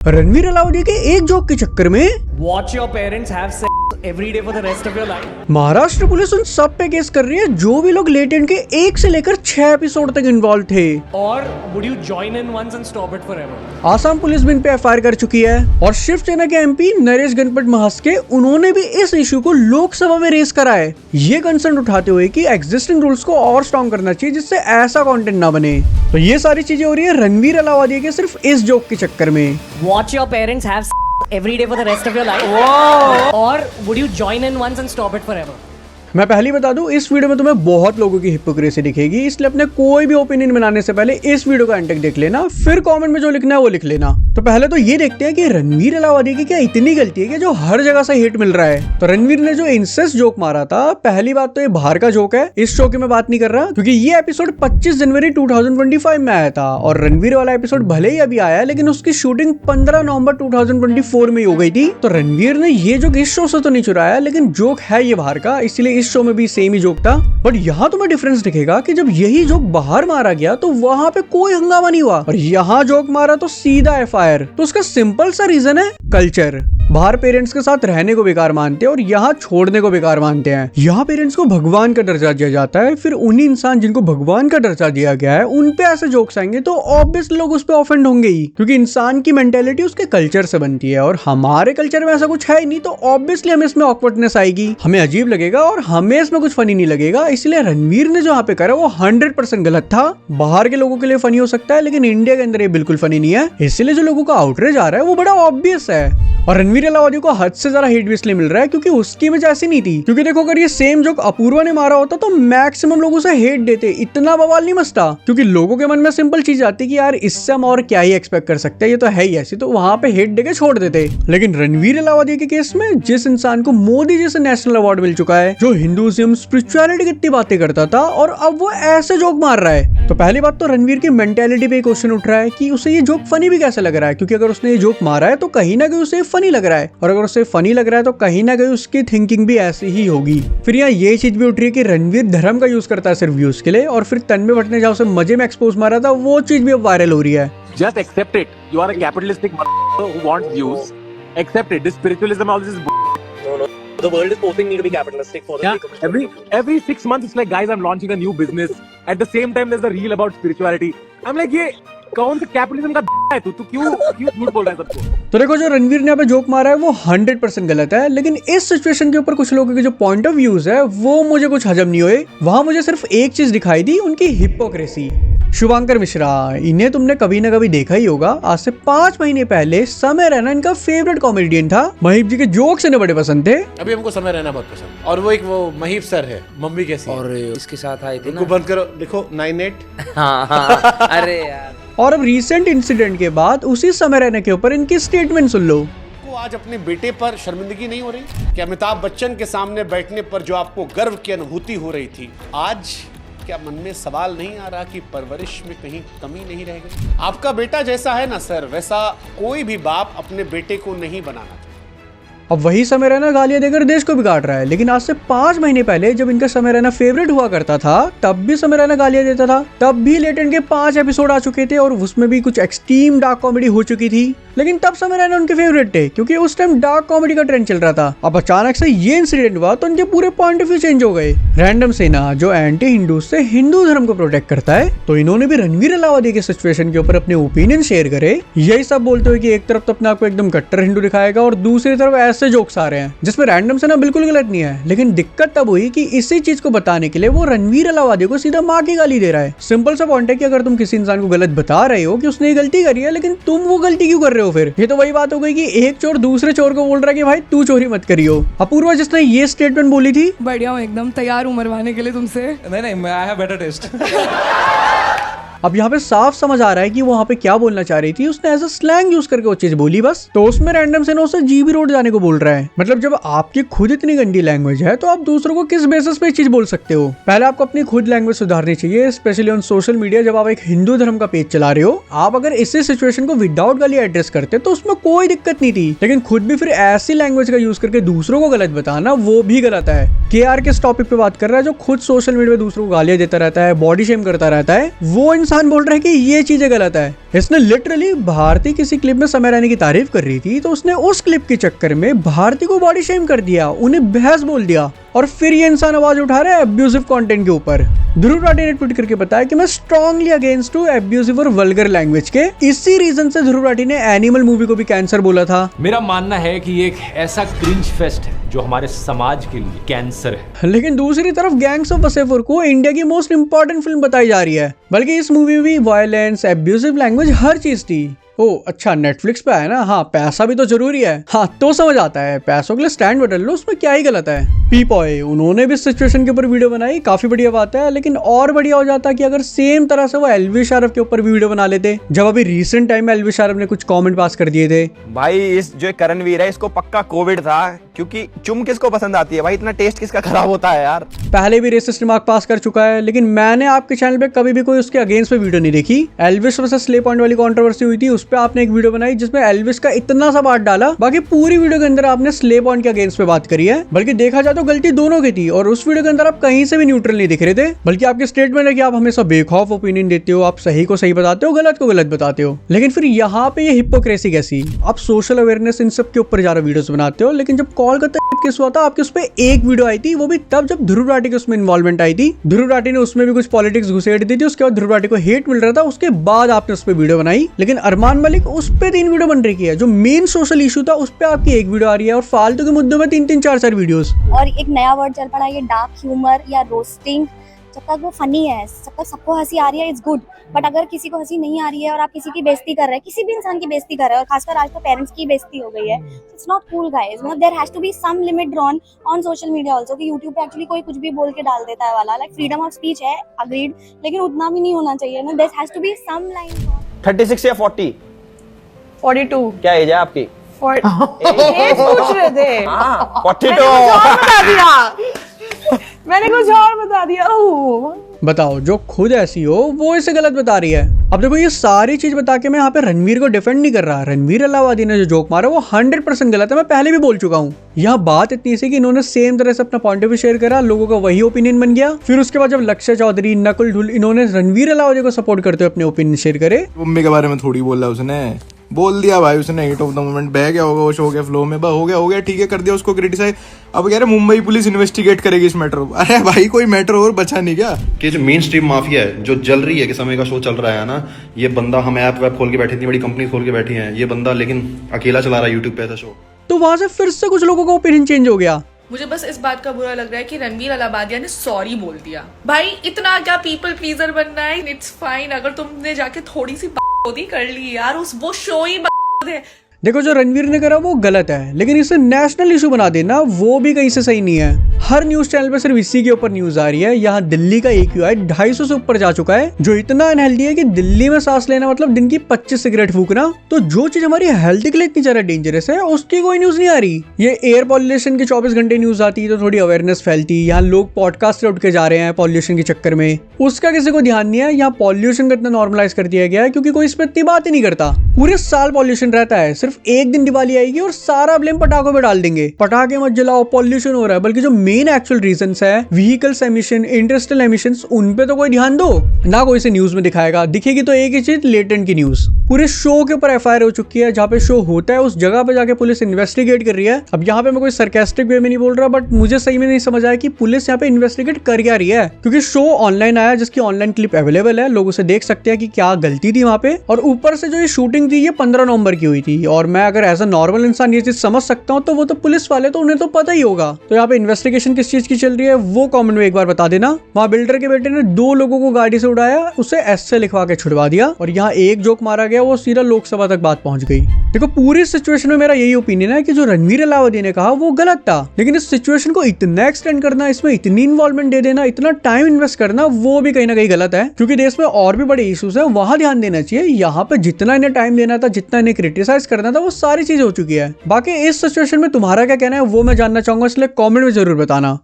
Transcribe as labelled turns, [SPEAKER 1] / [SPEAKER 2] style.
[SPEAKER 1] रणवीर अलाउद्दीन के एक जोक के चक्कर में
[SPEAKER 2] Watch your parents have sex every day for the rest of your life.
[SPEAKER 1] Maharashtra police उन सब पे केस कर रही है जो भी लोग लेटेंट के 1 से लेकर 6 एपिसोड तक इन्वॉल्व थे।
[SPEAKER 2] Or would you join in once and stop it forever?
[SPEAKER 1] Assam police भी इन पे एफआईआर कर चुकी है और शिवसेना के एमपी नरेश गणपत महास्के उन्होंने भी इस इशू को लोकसभा में रेस करा है, ये कंसर्न उठाते हुए कि एग्जिस्टिंग रूल्स को और स्ट्रॉन्ग करना चाहिए जिससे ऐसा कंटेंट ना बने। तो ये सारी चीजें हो रही है रणवीर अलाउद्दीन के सिर्फ इस जोक के चक्कर में।
[SPEAKER 2] Watch your parents have sex every day for the rest of your life. Whoa. Or would you join in once and stop it forever?
[SPEAKER 1] मैं पहले बता दूं, इस वीडियो में तुम्हें बहुत लोगों की हिपोक्रेसी दिखेगी, इसलिए अपने कोई भी ओपिनियन बनाने से पहले इस वीडियो का एंड तक देख लेना, फिर कमेंट में जो लिखना है वो लिख लेना। तो पहले तो ये देखते हैं कि रणवीर अलाउद्दीन की क्या इतनी गलती है कि जो हर जगह से हिट मिल रहा है। तो रणवीर ने जो इंसेस्ट जोक मारा था, पहली बात तो ये बाहर का जोक है, इस शो की मैं बात नहीं कर रहा क्योंकि ये एपिसोड 25 जनवरी 2025 में आया था और रणवीर वाला एपिसोड भले ही अभी आया लेकिन उसकी शूटिंग 15 नवंबर 2024 में ही हो गई थी। तो रणवीर ने ये जोक इस शो से तो नहीं चुराया लेकिन जोक है ये बाहर का, इसलिए इस शो में भी सेम जोक था। बट यहाँ तुम्हें डिफरेंस दिखेगा कि जब यही जोक बाहर मारा गया तो वहां पे कोई हंगामा नहीं हुआ और यहाँ जोक मारा तो सीधा एफआईआर। तो उसका सिंपल सा रीजन है कल्चर। बाहर पेरेंट्स के साथ रहने को बेकार मानते हैं और यहाँ छोड़ने को बेकार मानते हैं। यहाँ पेरेंट्स को भगवान का दर्जा दिया जाता है, फिर उन्हीं इंसान जिनको भगवान का दर्जा दिया गया है उन पे ऐसे जोक्स आएंगे तो ऑब्वियसली लोग उस पे ऑफेंड होंगे ही, क्योंकि इंसान की मेंटेलिटी उसके कल्चर से बनती है और हमारे कल्चर में ऐसा कुछ है ही नहीं, तो ऑब्वियसली हमें इसमें ऑकवर्डनेस आएगी, हमें अजीब लगेगा और हमें इसमें कुछ फनी नहीं लगेगा। इसलिए रणवीर ने जो यहाँ पे करा वो 100% गलत था। बाहर के लोगों के लिए फनी हो सकता है लेकिन इंडिया के अंदर ये बिल्कुल फनी नहीं है, इसलिए जो लोगों का आउटरेज आ रहा है वो बड़ा ऑब्वियस है। और रणवीर अलाउद्दीन को हद से ज्यादा हेट भी इसलिए मिल रहा है क्योंकि उसकी इमेज ऐसी नहीं थी। क्योंकि देखो, अगर ये सेम जोक अपूर्वा ने मारा होता तो मैक्सिमम लोग उसे हेट देते, इतना बवाल नहीं मचता, क्योंकि लोगों के मन में सिंपल चीज आती कि यार इससे हम और क्या ही एक्सपेक्ट कर सकते हैं, ये तो है ही ऐसी, तो वहां पे हेट देके छोड़ देते। लेकिन रणवीर अलाउद्दीन के केस में जिस इंसान को मोदी जैसे नेशनल अवार्ड मिल चुका है, जो हिंदुइज्म स्पिरिचुअलिटी की इतनी बातें करता था और अब वो ऐसे जोक मार रहा है, तो पहली बात तो रणवीर की मेंटेलिटी पे क्वेश्चन उठ रहा है कि उसे ये जोक फनी भी कैसे लग रहा है। क्योंकि अगर उसने ये जोक मारा है तो कहीं ना कहीं उसे फनी लग रहा है, और अगर उसे फनी लग रहा है तो कहीं ना कहीं उसकी थिंकिंग भी ऐसी ही होगी। फिर यहाँ ये चीज भी उठ रही है कि रणवीर धर्म का यूज करता है सिर्फ व्यूज के लिए, और फिर तन्मय भट्ट ने जहाँ उसे मजे में एक्सपोज मारा था वो चीज भी अब वायरल हो रही है।
[SPEAKER 3] Just accept it. You are a capitalistic who wants views. Accept it. This spiritualism all this is
[SPEAKER 4] No. The world is forcing me to be capitalistic for the
[SPEAKER 3] yeah.
[SPEAKER 4] sake of it.
[SPEAKER 3] Every 6 months it's like, guys, I'm launching a new business. At the same time there's a reel about spirituality. I'm like, ये कौन सा capitalism का है तू क्यों झूठ बोल रहा है सबको।
[SPEAKER 1] तो देखो, जो रणवीर ने यहाँ पे जोक मारा है वो 100% गलत है, लेकिन इस सिचुएशन के ऊपर कुछ लोगों के जो पॉइंट ऑफ व्यूज है वो मुझे कुछ हजम नहीं हुए। वहां मुझे सिर्फ एक चीज दिखाई दी, उनकी हिपोक्रेसी। शुभांकर मिश्रा, इन्हें तुमने कभी ना कभी देखा ही होगा। आज से 5 महीने पहले समय रैना इनका फेवरेट कॉमेडियन था। महीप जी के जोक्स इन्हें बड़े पसंद थे।
[SPEAKER 5] अभी हमको समय रहना बहुत पसंद, और वो एक वो महीप सर है, मम्मी कैसी
[SPEAKER 6] और इसके साथ आई थी
[SPEAKER 5] उनको बंद करो, देखो 98।
[SPEAKER 6] हाँ अरे यार।
[SPEAKER 1] और अब रिसेंट इंसिडेंट के बाद उसी समय रैना के ऊपर इनकी स्टेटमेंट सुन लो।
[SPEAKER 5] को आज अपने बेटे पर शर्मिंदगी नहीं हो रही कि अमिताभ बच्चन के सामने बैठने पर जो आपको गर्व की अनुभूति हो रही थी, आज क्या मन में सवाल नहीं आ रहा कि परवरिश में कहीं कमी नहीं रह गई? आपका बेटा जैसा है ना सर, वैसा कोई भी बाप अपने बेटे को नहीं बनाना चाहता।
[SPEAKER 1] अब वही समय रैना गालियां देकर देश को बिगाड़ रहा है, लेकिन आज से 5 महीने पहले जब इनका समय रैना फेवरेट हुआ करता था तब भी समय रैना गालियां देता था। तब भी लेटेंट के 5 एपिसोड आ चुके थे और उसमें भी कुछ एक्सट्रीम डार्क कॉमेडी हो चुकी थी, लेकिन तब समय रैना उनके फेवरेट थे क्योंकि उस टाइम डार्क कॉमेडी का ट्रेंड चल रहा था। अब अचानक से ये इंसिडेंट हुआ तो उनके पूरे पॉइंट ऑफ व्यू चेंज हो गए। रैंडम सेना जो एंटी हिंदू से हिंदू धर्म को प्रोटेक्ट करता है, तो इन्होंने भी रणवीर अलाउद्दीन के सिचुएशन के ऊपर अपने ओपिनियन शेयर करे। यही सब बोलते हुए कि एक तरफ तो अपने आपको एकदम कट्टर हिंदू दिखाएगा और दूसरी तरफ ऐसे जोक्स आ रहे हैं जिसमें रैंडम सेना बिल्कुल गलत नहीं है। लेकिन दिक्कत तब हुई कि इसी चीज को बताने के लिए वो रणवीर अलाउद्दीन को सीधा माँ की गाली दे रहा है। सिंपल सा पॉइंट है कि अगर तुम किसी इंसान को गलत बता रहे हो कि उसने ये गलती करी है, लेकिन तुम वो गलती क्यों कर रहे हो? फिर ये तो वही बात हो गई कि एक चोर दूसरे चोर को बोल रहा है कि भाई तू चोरी मत करियो। अपूर्वा जिसने ये स्टेटमेंट बोली थी,
[SPEAKER 7] बढ़िया हूँ, एकदम तैयार हूँ मरवाने के लिए तुमसे।
[SPEAKER 4] नहीं मैं आई हैव बेटर टेस्ट।
[SPEAKER 1] अब यहाँ पे साफ समझ आ रहा है कि वो वहाँ पे क्या बोलना चाह रही थी। उसने एज अ स्लैंग यूज करके वो चीज बोली बस। तो उसमें रैंडम सेना उसे जीबी रोड जाने को बोल रहा है। मतलब जब आपकी खुद इतनी गंदी लैंग्वेज है तो आप दूसरों को किस बेसिस पे चीज बोल सकते हो? पहले आपको अपनी खुद लैंग्वेज सुधारनी चाहिए, स्पेशली ऑन सोशल मीडिया। जब आप एक हिंदू धर्म का पेज चला रहे हो, आप अगर इसी सिचुएशन को विदाउट गाली एड्रेस करते तो उसमें कोई दिक्कत नहीं थी, लेकिन खुद भी फिर ऐसी लैंग्वेज का यूज करके दूसरों को गलत बताना वो भी गलत है। KR किस टॉपिक पे बात कर रहा है, जो खुद सोशल मीडिया पे दूसरों को गालियां देता रहता है, बॉडी शेम करता रहता है, वो इन इंसान बोल रहा है कि ये चीजें गलत है। इसने लिटरली भारती किसी क्लिप में समय रैना की तारीफ कर रही थी तो उसने उस क्लिप के चक्कर में भारती को बॉडी शेम कर दिया, उन्हें बहस बोल दिया, और फिर ये इंसान आवाज उठा रहा है अब्यूजिव कंटेंट के ऊपर। ध्रुव राठी ने ट्वीट करके बताया कि मैं स्ट्रांगली अगेंस्ट हूँ अब्यूजिव और वल्गर लैंग्वेज के। इसी रीजन से ध्रुव राठी ने एनिमल मूवी को भी कैंसर बोला था।
[SPEAKER 8] मेरा मानना है कि ये एक ऐसा क्रिंज फेस्ट है जो हमारे समाज के लिए कैंसर है।
[SPEAKER 1] लेकिन दूसरी तरफ गैंग्स ऑफ वासेपुर को इंडिया की मोस्ट इंपॉर्टेंट फिल्म बताई जा रही है, बल्कि इस मूवी में भी वायलेंस, अब्यूजिव लैंग्वेज, हर चीज थी। ओ अच्छा, नेटफ्लिक्स पे है ना, हाँ पैसा भी तो जरूरी है, हाँ तो समझ आता है, पैसों के लिए स्टैंड बदल लो, उसमें क्या ही गलत है। पीपॉय उन्होंने भी सिचुएशन के ऊपर वीडियो बनाई, काफी बढ़िया बात है, लेकिन और बढ़िया हो जाता कि अगर सेम तरह से वो एल्विश आरफ के ऊपर भी वीडियो बना लेते, जब अभी रिसेंट टाइम में एल्विश आरफ ने कुछ कमेंट पास कर दिए थे।
[SPEAKER 9] भाई इस जो करणवीर है इसको पक्का कोविड था, क्योंकि चुम किसको पसंद आती है भाई, इतना टेस्ट किसका खराब होता है यार।
[SPEAKER 1] पहले भी रेसिस्ट रिमार्क पास कर चुका है, लेकिन मैंने आपके चैनल पे कभी भी कोई उसके अगेंस्ट पे वीडियो नहीं देखी। एल्विश वर्सेस स्ले पॉइंट वाली कंट्रोवर्सी हुई थी, उस पे आपने एक वीडियो बनाई जिसमें एल्विश का इतना सा बात डाला, बाकी पूरी वीडियो के अंदर आपने स्ले पॉइंट के अगेंस्ट पे बात करी है। बल्कि देखा जाए तो गलती दोनों की थी, और उस वीडियो के अंदर आप कहीं से भी न्यूट्रल नहीं दिख रहे थे, बल्कि आपके स्टेटमेंट है कि आप हमेशा बेखौफ ओपिनियन देते हो, आप सही को सही बताते हो, गलत को गलत बताते हो। लेकिन फिर यहाँ पे ये हिपोक्रेसी कैसी? आप सोशल अवेयरनेस इन सब के ऊपर ज्यादा वीडियोस बनाते हो, लेकिन जब कोलकाता केस हुआ था आपके उस पे एक वीडियो आई थी, वो भी तब जब ध्रुव राठी की उसमें इन्वॉल्वमेंट आई थी। ध्रुव राठी ने उसमें भी कुछ पॉलिटिक्स घुसेड़ दी थी, उसके बाद ध्रुव राठी को हेट मिल रहा था, उसके बाद आपने उस पर वीडियो बनाई। लेकिन अरमान मलिक उस पे 3 वीडियो बन रही है, जो मेन सोशल इशू था उस पे आपकी एक वीडियो आ रही है, और फालतू के मुद्दों में 3-3, 4-4 वीडियोस।
[SPEAKER 10] और एक नया वर्ड चल पड़ा, ये डार्क ह्यूमर या रोस्टिंग। जब तक वो फनी है, जब तक सबको हंसी आ रही है, इट्स गुड। बट अगर किसी को हंसी नहीं आ रही है और आप किसी की बेइज्जती कर रहे हैं, किसी भी इंसान की बेइज्जती कर रहे हैं, और खासकर आज तो पेरेंट्स की बेइज्जती हो गई है, इट्स नॉट कूल गाइस। मतलब there has to be some limit drawn on social media also, कि यूट्यूब पे एक्चुअली कोई कुछ भी बोल के डाल देता है वाला, लाइक फ्रीडम ऑफ स्पीच है, अग्रीड, लेकिन उतना भी नहीं होना चाहिए ना। There has to be some line.
[SPEAKER 9] 36 या 40?
[SPEAKER 7] 42
[SPEAKER 9] क्या एज है आपकी?
[SPEAKER 7] एज पूछ रहे थे।
[SPEAKER 9] हाँ 42।
[SPEAKER 7] मैंने कुछ और बता दिया।
[SPEAKER 1] बताओ, जो खुद ऐसी हो वो इसे गलत बता रही है। अब देखो, ये सारी चीज बता के मैं यहाँ पे रणवीर को डिफेंड नहीं कर रहा। रणवीर अलाहाबादी ने जो जोक मारा वो 100% गलत है, मैं पहले भी बोल चुका हूँ। यहाँ बात इतनी सी कि इन्होंने सेम तरह से अपना पॉइंट ऑफ व्यू शेयर करा, लोगों का वही ओपिनियन बन गया। फिर उसके बाद जब लक्ष्य चौधरी, नकुल ढुल, इन्होंने रणवीर अलाहाबादी को सपोर्ट करते हुए अपने ओपिनियन शेयर करे।
[SPEAKER 11] मम्मी के बारे में थोड़ी बोला उसने, बोल दिया भाई उसने, हिट ऑफ द मोमेंट बह गया होगा, वो शो के फ्लो में हो गया ठीक है, कर दिया उसको क्रिटिसाइज। अब कह रहे मुंबई पुलिस इन्वेस्टिगेट करेगी इस मैटर को। अरे भाई कोई मैटर और बचा नहीं क्या?
[SPEAKER 12] कि जो मेन स्ट्रीम माफिया है जो जल रही है, कि समय का शो चल रहा है ना, ये बंदा, हम ऐप वैप खोल के बैठे, इतनी बड़ी कंपनी खोल के बैठी हैं, ये बंदा लेकिन अकेला चला रहा है यूट्यूब पे ऐसा शो।
[SPEAKER 1] तो वहां से फिर से कुछ लोगों का ओपिनियन चेंज हो गया।
[SPEAKER 7] मुझे बस इस बात का बुरा लग रहा है कि रणवीर अलाहाबादिया ने सॉरी बोल दिया। भाई इतना क्या पीपल प्लीजर बनना है? इट्स फाइन, अगर तुमने जाके थोड़ी सी बात कर ली यार, उस वो शो ही है।
[SPEAKER 1] देखो, जो रणवीर ने करा वो गलत है, लेकिन इसे नेशनल इशू बना देना वो भी कहीं से सही नहीं है। हर न्यूज चैनल पे सिर्फ इसी के ऊपर न्यूज आ रही है। यहाँ दिल्ली का AQI 250 से ऊपर जा चुका है, जो इतना अनहेल्दी है कि दिल्ली में सांस लेना मतलब दिन की 25 सिगरेट फूकना। तो जो चीज हमारी हेल्थ के लिए इतनी ज्यादा डेंजरस है, उसकी कोई न्यूज नहीं आ रही। ये एयर पॉल्यूशन की 24 घंटे न्यूज आती तो थोड़ी अवेयरनेस फैलती। यहाँ लोग पॉडकास्ट से उठ के जा रहे हैं पॉल्यूशन के चक्कर में, उसका किसी को ध्यान नहीं है। यहाँ पॉल्यूशन को इतना नॉर्मलाइज कर दिया गया है क्योंकि कोई इस पर इतनी बात ही नहीं करता। पूरे साल पॉल्यूशन रहता है, सिर्फ एक दिन दिवाली आएगी और सारा ब्लेम पटाखों पे डाल देंगे, पटाखे मत जलाओ, पॉल्यूशन हो रहा है। बल्कि जो मेन एक्चुअल रीजंस है, व्हीकल्स एमिशन, इंडस्ट्रियल एमिशंस, उन पे तो कोई ध्यान दो ना। कोई से न्यूज में दिखाएगा, दिखेगी तो एक ही चीज, लेटेंट की न्यूज। पूरे शो के ऊपर FIR हो चुकी है, जहाँ पे शो होता है उस जगह पे जाके पुलिस इन्वेस्टिगेट कर रही है। अब यहाँ पे मैं कोई सरकास्टिक वे में नहीं बोल रहा, बट मुझे सही में नहीं समझ आया कि पुलिस यहाँ पे इन्वेस्टिगेट कर क्या रही है, क्योंकि शो ऑनलाइन आया, जिसकी ऑनलाइन क्लिप अवेलेबल है, लोग उसे देख सकते हैं कि क्या गलती थी वहाँ पे। और ऊपर से जो ये शूटिंग थी ये 15 नवंबर की हुई थी, और मैं अगर एज अ नॉर्मल इंसान ये चीज समझ सकता हूँ, तो वो तो पुलिस वाले, तो उन्हें तो पता ही होगा। तो यहाँ पे इन्वेस्टिगेशन किस चीज की चल रही है वो कमेंट में एक बार बता देना। वहाँ बिल्डर के बेटे ने 2 लोगों को गाड़ी से उड़ाया, उसे एस से लिखवा के छुड़वा दिया, और यहाँ एक जोक मारा गया, वो सीधा लोकसभा तक बात पहुंच गई। देखो, पूरी सिचुएशन में मेरा यही ओपिनियन है कि जो रणवीर अलाहाबादी ने कहा वो गलत था, लेकिन इस सिचुएशन को इतना एक्सटेंड करना, इसमें इतनी इन्वॉल्वमेंट दे देना, इतना टाइम इन्वेस्ट करना, वो भी कहीं ना कहीं गलत है। क्योंकि देश में और भी बड़े इश्यूज है, वहां ध्यान देना चाहिए। यहाँ पे जितना इन्हें टाइम देना था, जितना इन्हें क्रिटिसाइज करना था, वो सारी चीज हो चुकी है। बाकी इस सिचुएशन में तुम्हारा क्या कहना है वो मैं जानना चाहूंगा, इसलिए कमेंट में जरूर बताना।